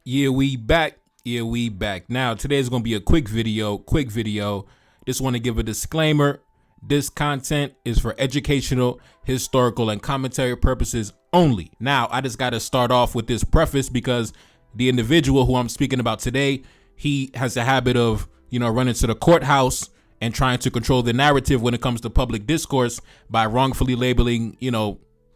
Yeah, we back. Yeah, we back. Now, today's going to be a quick video. Just want to give a disclaimer. This content is for educational, historical, and commentary purposes only. Now, I just got to start off with this preface because the individual who I'm speaking about today, he has a habit of, running to the courthouse and trying to control the narrative when it comes to public discourse by wrongfully labeling,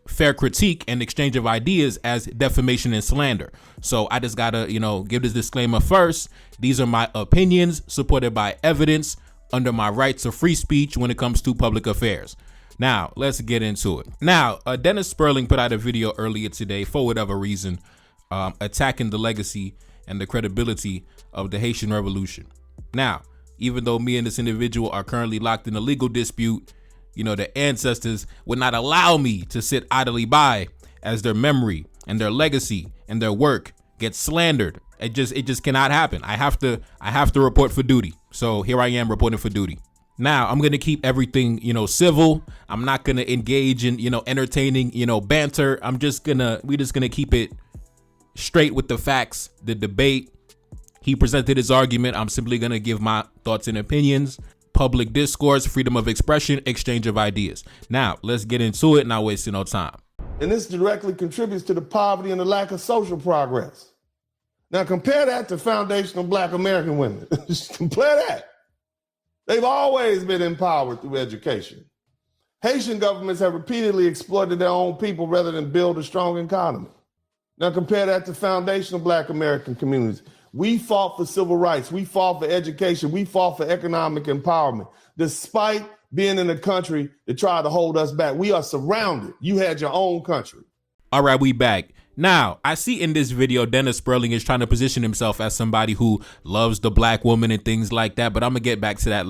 fair critique and exchange of ideas as defamation and slander. So I just gotta, give this disclaimer first. These are my opinions supported by evidence under my rights of free speech when it comes to public affairs. Now, let's get into it. Now, Dennis Spurling put out a video earlier today for whatever reason, attacking the legacy and the credibility of the Haitian Revolution. Now, even though me and this individual are currently locked in a legal dispute, the ancestors would not allow me to sit idly by as their memory and their legacy and their work gets slandered. It just cannot happen. I have to report for duty. So here I am reporting for duty. Now I'm going to keep everything, civil. I'm not going to engage in, entertaining, banter. we're just going to keep it straight with the facts, the debate. He presented his argument. I'm simply going to give my thoughts and opinions. Public discourse, freedom of expression, exchange of ideas. Now, let's get into it, not wasting no time. And this directly contributes to the poverty and the lack of social progress. Now, compare that to foundational Black American women. Just compare that. They've always been empowered through education. Haitian governments have repeatedly exploited their own people rather than build a strong economy. Now, compare that to foundational Black American communities. We fought for civil rights. We fought for education. We fought for economic empowerment. Despite being in a country that tried to hold us back, we are surrounded. You had your own country. All right, we back. Now, I see in this video, Dennis Spurling is trying to position himself as somebody who loves the Black woman and things like that, but I'm going to get back to that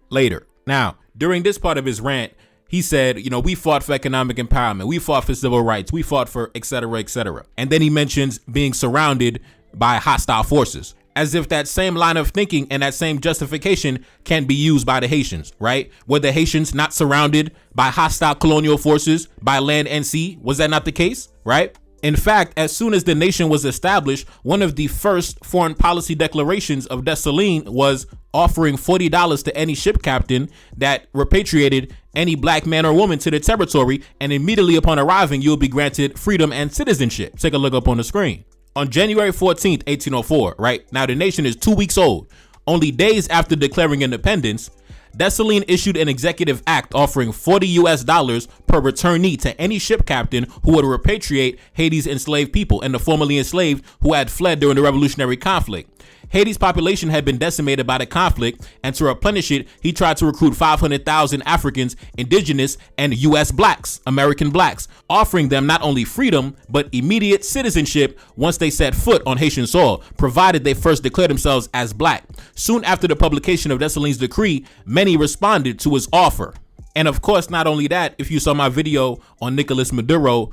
later. Now, during this part of his rant, he said, we fought for economic empowerment. We fought for civil rights. We fought for et cetera, et cetera. And then he mentions being surrounded by hostile forces, as if that same line of thinking and that same justification can be used by the Haitians, right? Were the Haitians not surrounded by hostile colonial forces by land and sea? Was that not the case, right? In fact, as soon as the nation was established, one of the first foreign policy declarations of Dessalines was offering $40 to any ship captain that repatriated any Black man or woman to the territory, and immediately upon arriving, you'll be granted freedom and citizenship. Take a look up on the screen. On January 14th, 1804, right? Now the nation is 2 weeks old. Only days after declaring independence, Dessalines issued an executive act offering $40 per returnee to any ship captain who would repatriate Haiti's enslaved people and the formerly enslaved who had fled during the revolutionary conflict. Haiti's population had been decimated by the conflict, and to replenish it, he tried to recruit 500,000 Africans, indigenous, and U.S. blacks, American blacks, offering them not only freedom, but immediate citizenship once they set foot on Haitian soil, provided they first declared themselves as Black. Soon after the publication of Dessalines' decree, many responded to his offer. And of course, not only that, if you saw my video on Nicolas Maduro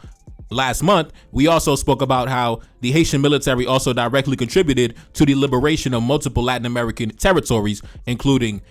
last month, we also spoke about how the Haitian military also directly contributed to the liberation of multiple Latin American territories, including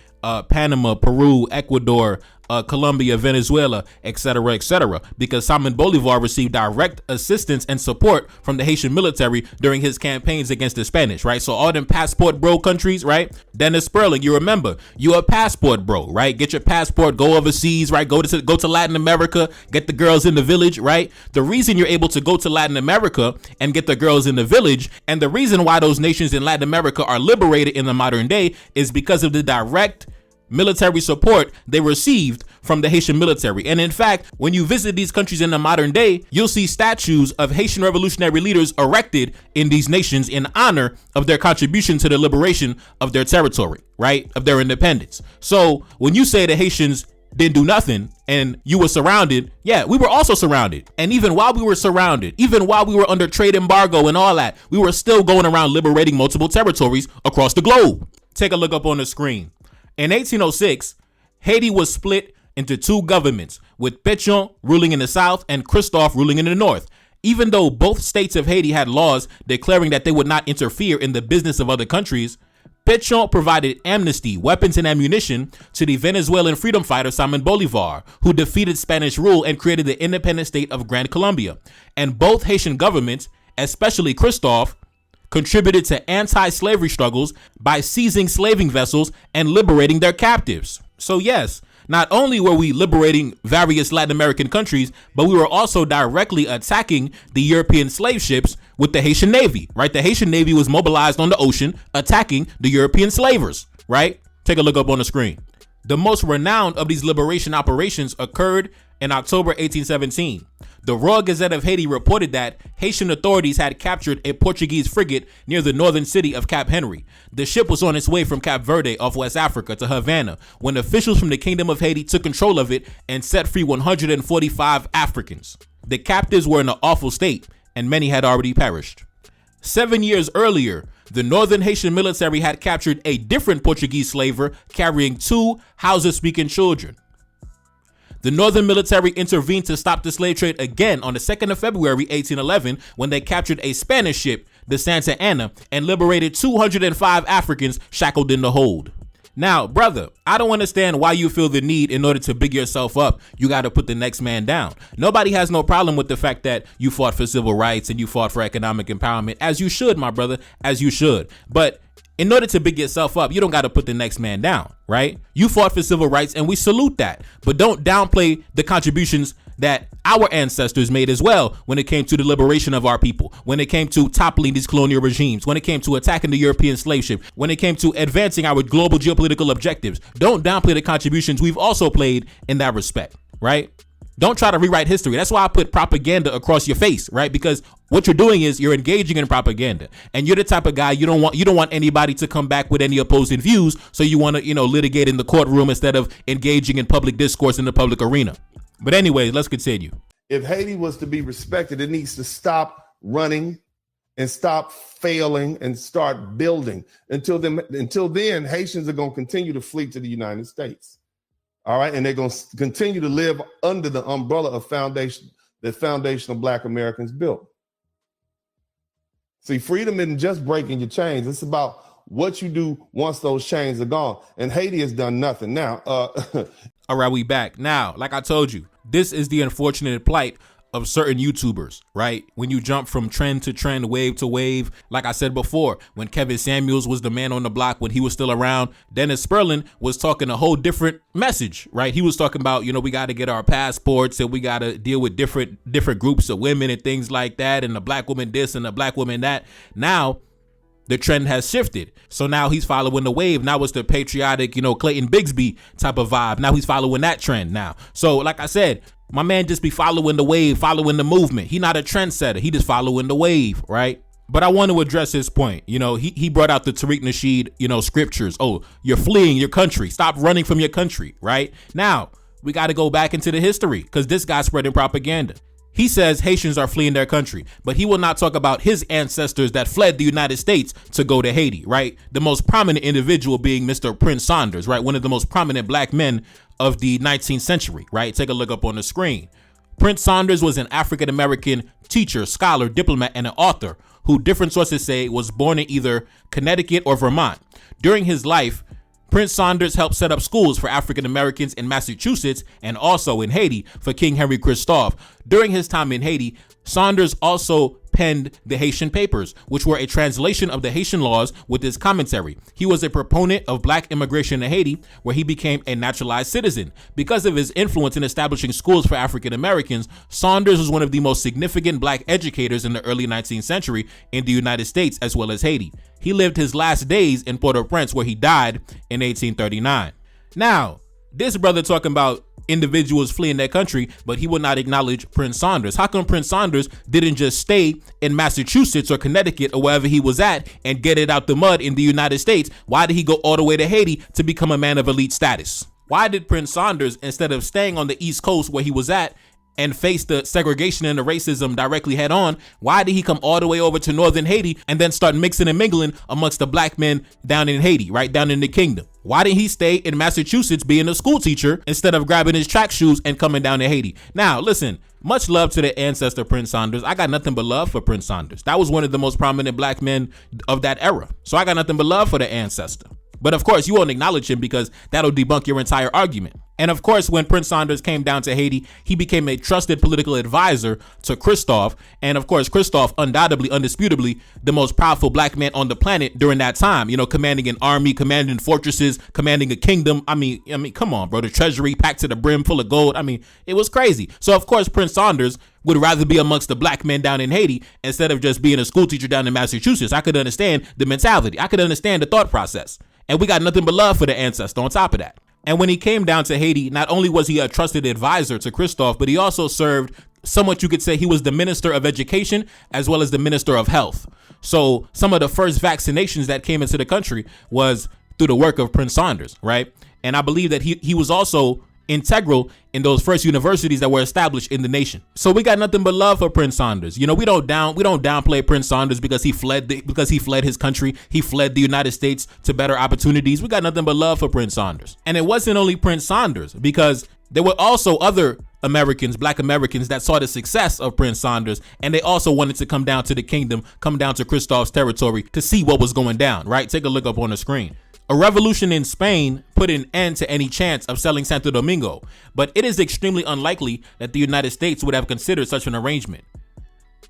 Panama, Peru, Ecuador, Colombia, Venezuela, etc., because Simon Bolivar received direct assistance and support from the Haitian military during his campaigns against the Spanish, right? So all them passport bro countries, right? Dennis Spurling, you remember, you're a passport bro, right? Get your passport, go overseas, right? Go to Latin America, get the girls in the village, right? The reason you're able to go to Latin America and get the girls in the village, and the reason why those nations in Latin America are liberated in the modern day, is because of the direct military support they received from the Haitian military. And in fact, when you visit these countries in the modern day, you'll see statues of Haitian revolutionary leaders erected in these nations in honor of their contribution to the liberation of their territory, right? Of their independence. So when you say the Haitians didn't do nothing and you were surrounded, yeah, we were also surrounded. And even while we were surrounded, even while we were under trade embargo and all that, we were still going around liberating multiple territories across the globe. Take a look up on the screen. In 1806, Haiti was split into two governments, with Pétion ruling in the south and Christophe ruling in the north. Even though both states of Haiti had laws declaring that they would not interfere in the business of other countries, Pétion provided amnesty, weapons, and ammunition to the Venezuelan freedom fighter Simon Bolivar, who defeated Spanish rule and created the independent state of Gran Colombia. And both Haitian governments, especially Christophe, contributed to anti-slavery struggles by seizing slaving vessels and liberating their captives. So yes, not only were we liberating various Latin American countries, but we were also directly attacking the European slave ships with the Haitian Navy, right? The Haitian Navy was mobilized on the ocean attacking the European slavers, right? Take a look up on the screen. The most renowned of these liberation operations occurred in October 1817. The Royal Gazette of Haiti reported that Haitian authorities had captured a Portuguese frigate near the northern city of Cap Henry. The ship was on its way from Cap Verde off West Africa to Havana when officials from the Kingdom of Haiti took control of it and set free 145 Africans. The captives were in an awful state, and many had already perished. 7 years earlier, the Northern Haitian military had captured a different Portuguese slaver carrying 2 Hausa-speaking children. The Northern military intervened to stop the slave trade again on the 2nd of February, 1811, when they captured a Spanish ship, the Santa Ana, and liberated 205 Africans shackled in the hold. Now, brother, I don't understand why you feel the need in order to big yourself up, you got to put the next man down. Nobody has no problem with the fact that you fought for civil rights and you fought for economic empowerment, as you should, my brother, as you should. But in order to big yourself up, you don't got to put the next man down, right? You fought for civil rights and we salute that. But don't downplay the contributions that our ancestors made as well when it came to the liberation of our people, when it came to toppling these colonial regimes, when it came to attacking the European slave ship, when it came to advancing our global geopolitical objectives. Don't downplay the contributions we've also played in that respect, right? Don't try to rewrite history. That's why I put propaganda across your face, right? Because what you're doing is you're engaging in propaganda, and you're the type of guy you don't want anybody to come back with any opposing views. So you want to, litigate in the courtroom instead of engaging in public discourse in the public arena. But anyways, let's continue. If Haiti was to be respected, it needs to stop running and stop failing and start building. Until then, Haitians are going to continue to flee to the United States. All right. And they're going to continue to live under the umbrella of the foundational Black Americans built. See, freedom isn't just breaking your chains. It's about what you do once those chains are gone. And Haiti has done nothing. Now, all right, we back. Now, like I told you, this is the unfortunate plight of certain YouTubers, right? When you jump from trend to trend, wave to wave, like I said before, when Kevin Samuels was the man on the block, when he was still around, Dennis Spurling was talking a whole different message, right? He was talking about, we got to get our passports and we got to deal with different groups of women and things like that, and the black woman this and the black woman that. Now, the trend has shifted. So now he's following the wave. Now it's the patriotic, Clayton Bigsby type of vibe. Now he's following that trend now. So like I said, my man just be following the wave, following the movement. He not a trendsetter. He just following the wave, right? But I want to address his point. He brought out the Tariq Nasheed, scriptures. Oh, you're fleeing your country. Stop running from your country, right? Now, we got to go back into the history because this guy's spreading propaganda. He says Haitians are fleeing their country, but he will not talk about his ancestors that fled the United States to go to Haiti, right? The most prominent individual being Mr. Prince Saunders, right? One of the most prominent black men of the 19th century, right? Take a look up on the screen. Prince Saunders was an African-American teacher, scholar, diplomat, and an author who different sources say was born in either Connecticut or Vermont. During his life, Prince Saunders helped set up schools for African Americans in Massachusetts and also in Haiti for King Henry Christophe. During his time in Haiti, Saunders also penned the Haitian Papers, which were a translation of the Haitian laws with his commentary. He was a proponent of black immigration to Haiti, where he became a naturalized citizen. Because of his influence in establishing schools for African Americans, Saunders was one of the most significant black educators in the early 19th century in the United States as well as Haiti. He lived his last days in Port-au-Prince, where he died in 1839. Now, this brother talking about individuals fleeing their country, but he will not acknowledge Prince Saunders. How come Prince Saunders didn't just stay in Massachusetts or Connecticut or wherever he was at and get it out the mud in the United States? Why did he go all the way to Haiti to become a man of elite status? Why did Prince Saunders, instead of staying on the East Coast where he was at and face the segregation and the racism directly head on, why did he come all the way over to northern Haiti and then start mixing and mingling amongst the black men down in Haiti, right down in the kingdom? Why didn't he stay in Massachusetts being a school teacher instead of grabbing his track shoes and coming down to Haiti? Now, listen, much love to the ancestor Prince Saunders. I got nothing but love for Prince Saunders. That was one of the most prominent black men of that era. So I got nothing but love for the ancestor. But of course, you won't acknowledge him because that'll debunk your entire argument. And of course, when Prince Saunders came down to Haiti, he became a trusted political advisor to Christophe. And of course, Christophe, undoubtedly, undisputably, the most powerful black man on the planet during that time, you know, commanding an army, commanding fortresses, commanding a kingdom. I mean, come on, bro. The treasury packed to the brim full of gold. I mean, it was crazy. So of course, Prince Saunders would rather be amongst the black men down in Haiti instead of just being a school teacher down in Massachusetts. I could understand the mentality. I could understand the thought process. And we got nothing but love for the ancestor on top of that. And when he came down to Haiti, not only was he a trusted advisor to Christophe, but he also served somewhat, you could say, he was the minister of education as well as the minister of health. So some of the first vaccinations that came into the country was through the work of Prince Saunders, right? And I believe that he was also integral in those first universities that were established in the nation. So we got nothing but love for Prince Saunders. You know, we don't downplay Prince Saunders because he fled his country. He fled the United States to better opportunities. We got nothing but love for Prince Saunders. And it wasn't only Prince Saunders, because there were also other Americans, black Americans, that saw the success of Prince Saunders, and they also wanted to come down to the kingdom, come down to Christophe's territory to see what was going down, right? Take a look up on the screen. A revolution in Spain put an end to any chance of selling Santo Domingo, but it is extremely unlikely that the United States would have considered such an arrangement.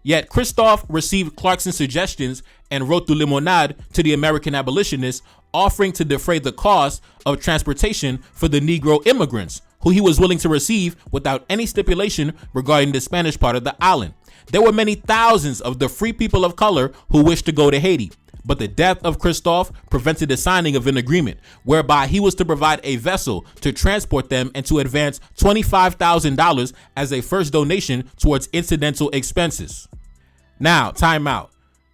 Yet Christophe received Clarkson's suggestions and wrote to Limonade to the American abolitionists, offering to defray the cost of transportation for the Negro immigrants, who he was willing to receive without any stipulation regarding the Spanish part of the island. There were many thousands of the free people of color who wished to go to Haiti, but the death of Christophe prevented the signing of an agreement whereby he was to provide a vessel to transport them and to advance $25,000 as a first donation towards incidental expenses. Now, time out.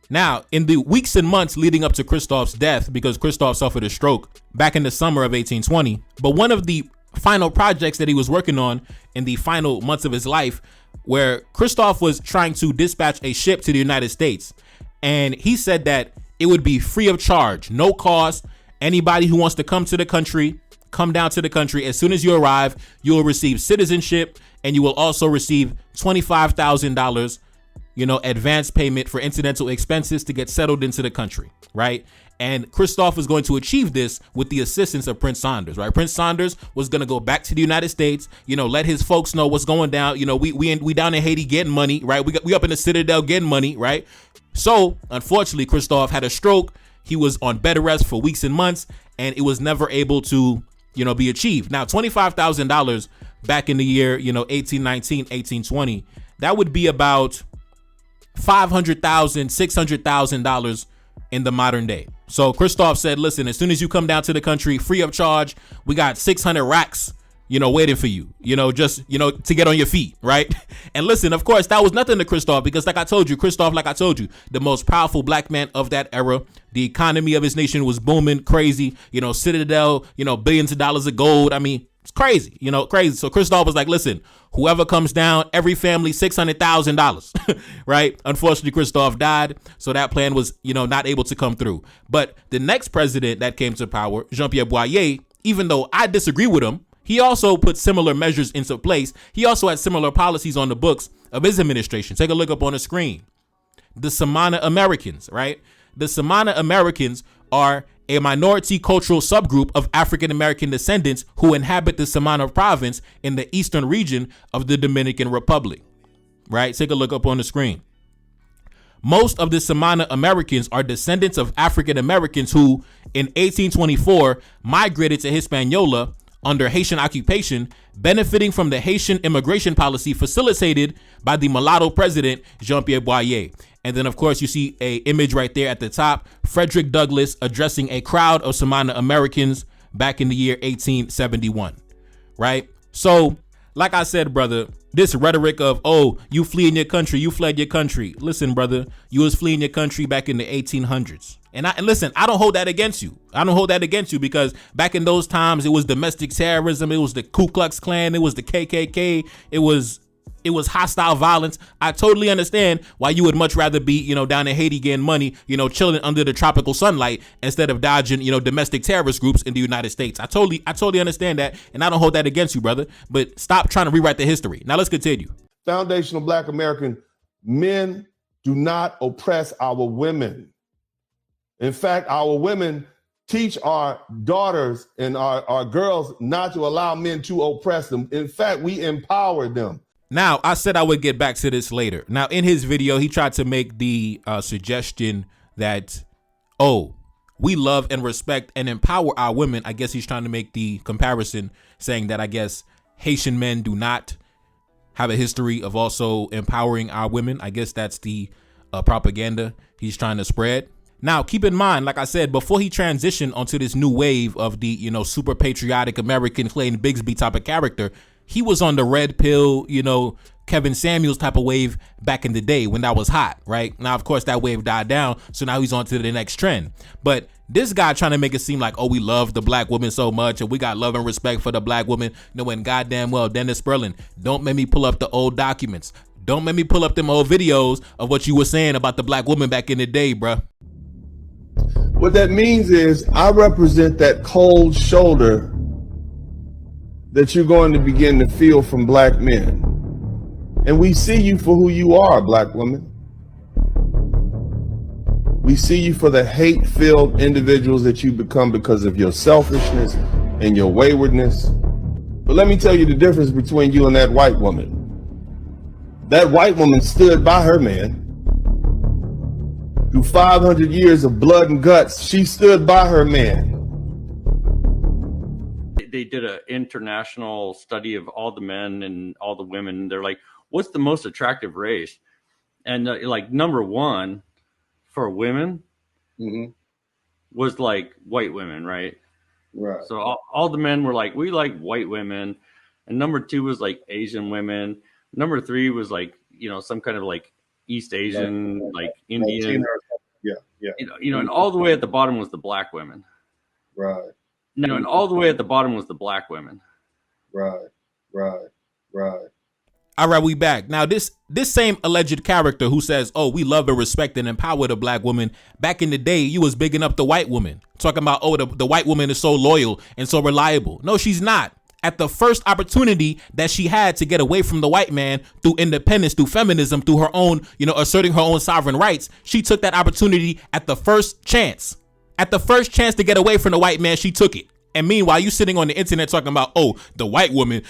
Now, in the weeks and months leading up to Christophe's death, because Christophe suffered a stroke back in the summer of 1820, but one of the final projects that he was working on in the final months of his life, where Christophe was trying to dispatch a ship to the United States, and he said that it would be free of charge, no cost. Anybody who wants to come to the country, come down to the country. As soon as you arrive, you will receive citizenship, and you will also receive $25,000, advance payment for incidental expenses to get settled into the country, right? And Christophe was going to achieve this with the assistance of Prince Saunders, right? Prince Saunders was going to go back to the United States, let his folks know what's going down. We down in Haiti getting money, right? We up in the Citadel getting money, right? So unfortunately, Christophe had a stroke. He was on bed rest for weeks and months, and it was never able to, be achieved. Now, $25,000 back in the year, 1819, 1820, that would be about $500,000, $600,000 in the modern day. So Christophe said, listen, as soon as you come down to the country free of charge, we got 600 racks, waiting for you, just, to get on your feet, right? And listen, of course, that was nothing to Christophe because Christophe, the most powerful black man of that era, the economy of his nation was booming, crazy, Citadel, billions of dollars of gold. I mean, it's crazy, crazy. So Christophe was like, listen, whoever comes down, every family, $600,000, right? Unfortunately, Christophe died. So that plan was, not able to come through. But the next president that came to power, Jean-Pierre Boyer, even though I disagree with him, he also put similar measures into place. He also had similar policies on the books of his administration. Take a look up on the screen. The Samana Americans, right? The Samana Americans are a minority cultural subgroup of African-American descendants who inhabit the Samana province in the eastern region of the Dominican Republic, right? Take a look up on the screen. Most of the Samana Americans are descendants of African-Americans who, in 1824, migrated to Hispaniola under Haitian occupation, benefiting from the Haitian immigration policy facilitated by the mulatto president, Jean-Pierre Boyer. And then, of course, you see a image right there at the top, Frederick Douglass addressing a crowd of Samana Americans back in the year 1871, right? So, like I said, brother, this rhetoric of, oh, you fled your country. Listen, brother, you was fleeing your country back in the 1800s. And listen, I don't hold that against you. Because back in those times, it was domestic terrorism. It was the Ku Klux Klan. It was the KKK. It was hostile violence. I totally understand why you would much rather be, down in Haiti getting money, chilling under the tropical sunlight instead of dodging, domestic terrorist groups in the United States. I totally understand that. And I don't hold that against you, brother. But stop trying to rewrite the history. Now let's continue. Foundational Black American men do not oppress our women. In fact, our women teach our daughters and our girls not to allow men to oppress them. In fact, we empower them. Now, I said I would get back to this later. Now, in his video, he tried to make the suggestion that, oh, we love and respect and empower our women. I guess he's trying to make the comparison, saying that I guess Haitian men do not have a history of also empowering our women. I guess that's the propaganda he's trying to spread. Now, keep in mind, like I said, before he transitioned onto this new wave of the, you know, super patriotic American Clayton Bigsby type of character, he was on the red pill, you know, Kevin Samuels type of wave back in the day when that was hot, right? Now, of course, that wave died down, so now he's on to the next trend. But this guy trying to make it seem like, oh, we love the black woman so much and we got love and respect for the black woman, knowing goddamn well, Dennis Spurling, don't make me pull up the old documents. Don't make me pull up them old videos of what you were saying about the black woman back in the day, bruh. What that means is I represent that cold shoulder that you're going to begin to feel from black men. And we see you for who you are, black woman. We see you for the hate-filled individuals that you become because of your selfishness and your waywardness. But let me tell you the difference between you and that white woman. That white woman stood by her man. Through 500 years of blood and guts, she stood by her man. They did an international study of all the men and all the women. They're like, what's the most attractive race? And like number one for women was like white women, right? Right. So all the men were like, we like white women. And number two was like Asian women. Number three was like, you know, some kind of like East Asian, like Indian. Yeah. You know, and all the way at the bottom was the black women. Right. No, and all the way at the bottom was the black women. Right. All right, we back. Now, this same alleged character who says, oh, we love and respect and empower the black woman. Back in the day, you was bigging up the white woman. Talking about, oh, the white woman is so loyal and so reliable. No, she's not. At the first opportunity that she had to get away from the white man through independence, through feminism, through her own, you know, asserting her own sovereign rights, she took that opportunity at the first chance. At the first chance to get away from the white man, she took it. And meanwhile, you sitting on the internet talking about, oh, the white woman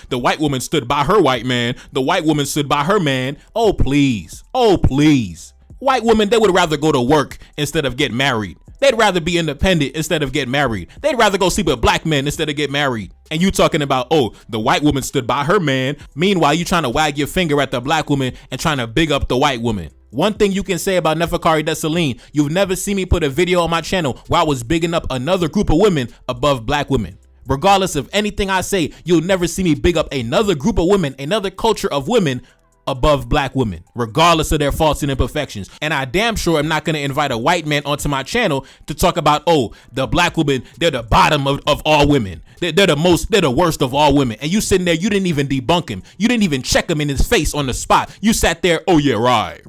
stood by her white man. The white woman stood by her man. Oh, please. Oh, please. White women, they would rather go to work instead of get married. They'd rather be independent instead of get married. They'd rather go sleep with black men instead of get married. And you talking about, oh, the white woman stood by her man. Meanwhile, you trying to wag your finger at the black woman and trying to big up the white woman. One thing you can say about Neferkari Dessalines, you've never seen me put a video on my channel where I was bigging up another group of women above black women. Regardless of anything I say, you'll never see me big up another group of women, another culture of women above black women, regardless of their faults and imperfections. And I damn sure am not going to invite a white man onto my channel to talk about, oh, the black women, they're the bottom of all women. They're the worst of all women. And you sitting there, you didn't even debunk him. You didn't even check him in his face on the spot. You sat there, oh yeah, right.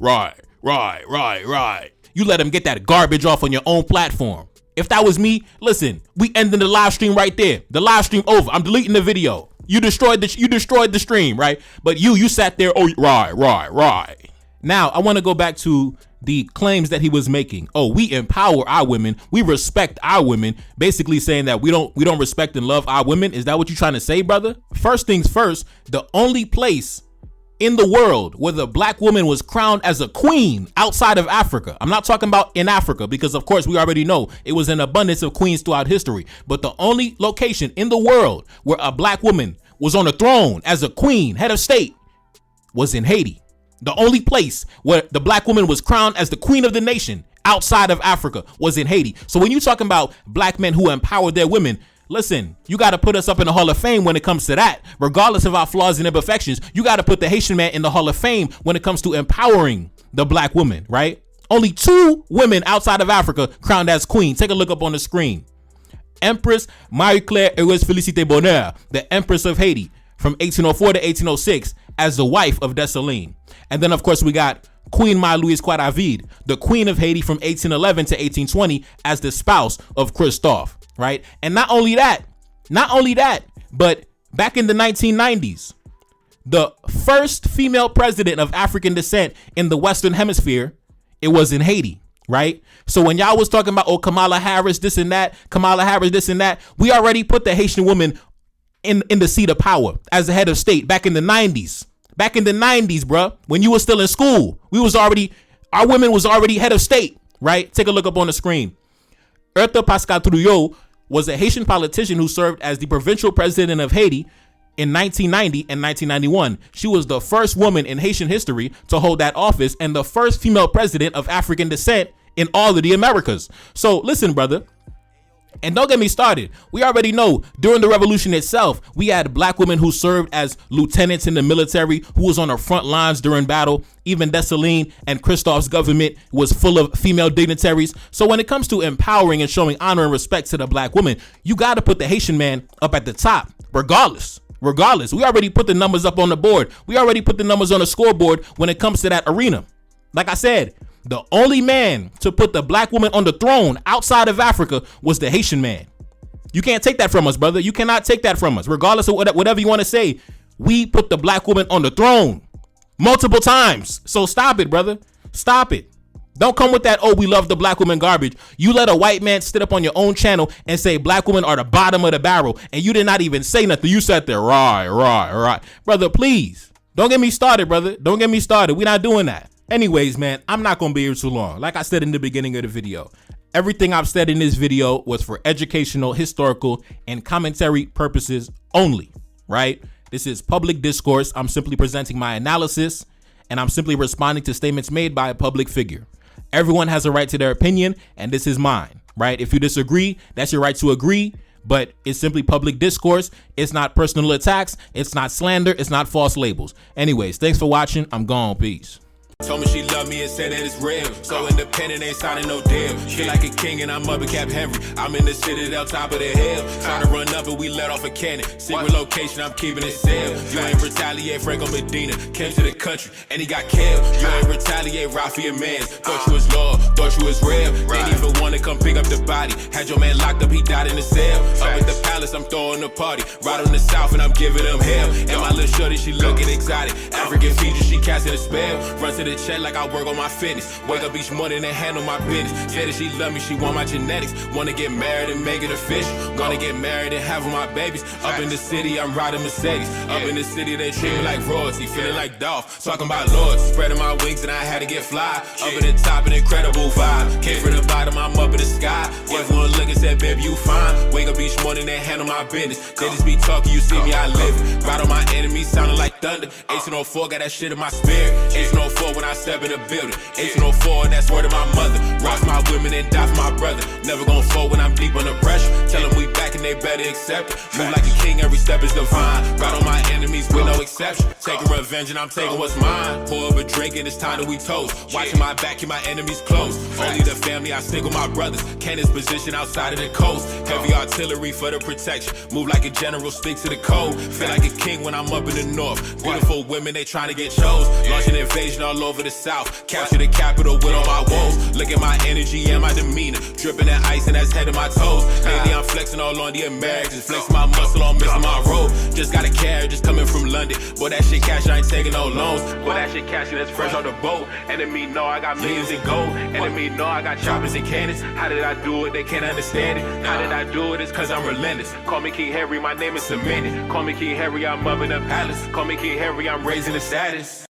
You let him get that garbage off on your own platform. If that was me, listen, we ending the live stream right there. The live stream over. I'm deleting the video. You destroyed the stream, right? But you sat there, oh, right. Now, I want to go back to the claims that he was making. Oh, we empower our women. We respect our women. Basically saying that we don't respect and love our women. Is that what you're trying to say, brother? First things first, the only place in the world where the black woman was crowned as a queen outside of Africa. I'm not talking about in Africa because, of course, we already know it was an abundance of queens throughout history. But the only location in the world where a black woman was on a throne as a queen, head of state, was in Haiti. The only place where the black woman was crowned as the queen of the nation outside of Africa was in Haiti. So when you're talking about black men who empowered their women, listen, you got to put us up in the Hall of Fame when it comes to that. Regardless of our flaws and imperfections, you got to put the Haitian man in the Hall of Fame when it comes to empowering the black woman, right? Only 2 women outside of Africa crowned as queen. Take a look up on the screen. Empress Marie-Claire Heureuse Félicité Bonheur, the Empress of Haiti, from 1804 to 1806 as the wife of Dessalines. And then, of course, we got Queen Marie-Louise Quadavid, the Queen of Haiti from 1811 to 1820 as the spouse of Christophe, right? And not only that, but back in the 1990s, the first female president of African descent in the Western Hemisphere, it was in Haiti. right? So when y'all was talking about, oh, Kamala Harris, this and that, Kamala Harris, this and that, we already put the Haitian woman in the seat of power as the head of state back in the 90s. Back in the 90s, bruh, when you were still in school, our women was already head of state, right? Take a look up on the screen. Bertha Pascal Trujillo was a Haitian politician who served as the provincial president of Haiti in 1990 and 1991. She was the first woman in Haitian history to hold that office and the first female president of African descent in all of the Americas. So listen, brother, and don't get me started. We already know during the revolution itself, we had black women who served as lieutenants in the military, who was on the front lines during battle. Even Dessalines and Christophe's government was full of female dignitaries. So when it comes to empowering and showing honor and respect to the black woman, you got to put the Haitian man up at the top, regardless. We already put the numbers up on the board. We already put the numbers on the scoreboard when it comes to that arena. Like I said, the only man to put the black woman on the throne outside of Africa was the Haitian man. You can't take that from us, brother. You cannot take that from us. Regardless of whatever you want to say, we put the black woman on the throne multiple times. So stop it, brother. Stop it. Don't come with that, oh, we love the black woman garbage. You let a white man sit up on your own channel and say black women are the bottom of the barrel, and you did not even say nothing. You sat there, right. Brother, please. Don't get me started, brother. Don't get me started. We're not doing that. Anyways, man, I'm not going to be here too long. Like I said in the beginning of the video, everything I've said in this video was for educational, historical, and commentary purposes only, right? This is public discourse. I'm simply presenting my analysis, and I'm simply responding to statements made by a public figure. Everyone has a right to their opinion, and this is mine, right? If you disagree, that's your right to agree, but it's simply public discourse. It's not personal attacks. It's not slander. It's not false labels. Anyways, thanks for watching. I'm gone. Peace. Told me she loved me and said that it's real. So independent, ain't signing no deal. Feel like a king and I'm up at Cap Henry. I'm in the citadel, top of the hill. Trying to run up and we let off a cannon. Secret location, I'm keeping it sealed. You ain't retaliate, Franco Medina came to the country and he got killed. You ain't retaliate, Rafi Mans. Thought you was loyal, thought you was real. Didn't even want to come pick up the body. Had your man locked up, he died in the cell. Up at the palace, I'm throwing a party. Right on the south and I'm giving them hell. And my little shorty, she looking exotic. African features, she casting a spell. Run to the check like I work on my fitness. Wake up each morning and handle my business. Said that she love me, she want my genetics. Wanna get married and make it official. Wanna get married and have my babies. Up in the city, I'm riding Mercedes. Up in the city, they treat me like royalty. Feeling like Dolph, talking about lords. Spreading my wings and I had to get fly. Up in the top, an incredible vibe. Came from the bottom, I'm up in the sky. Everyone look and said, baby, you fine. Wake up each morning and handle my business. They just be talking, you see me, I live it. Ride on my enemies, sounding like thunder. 1804, got that shit in my spirit. 1804 when I step in the building. 1804, that's word of my mother. Rock my women and die for my brother. Never gonna fall when I'm deep under pressure. Tell them we back and they better accept it. Move like a king, every step is divine. Ride on my enemies with no exception. Taking revenge and I'm taking what's mine. Pour up a drink and it's time that we toast. Watching my back, keep my enemies close. Only the family, I stick with my brothers. Cannon's position outside of the coast. Heavy artillery for the protection. Move like a general, stick to the code. Feel like a king when I'm up in the north. Beautiful women, they trying to get chose. Launch an invasion all over the south. Capture the capital with all my woes. Look at my energy and my demeanor. Dripping that ice and that's head to my toes. Lately I'm flexing all on the Americans. Flexing my muscle on missing my road. Just got a carriage just coming from London. Boy, that shit cash, I ain't taking no loans. Boy, that shit cash, that's fresh on the boat. Enemy know I got millions in gold. Enemy know I got choppers and cannons. How did I do it? They can't understand it. How did I do it? It's cause I'm relentless. Call me King Harry, my name is cemented. Call me King Harry, I'm up in the palace. Call me King Harry, I'm raising the status.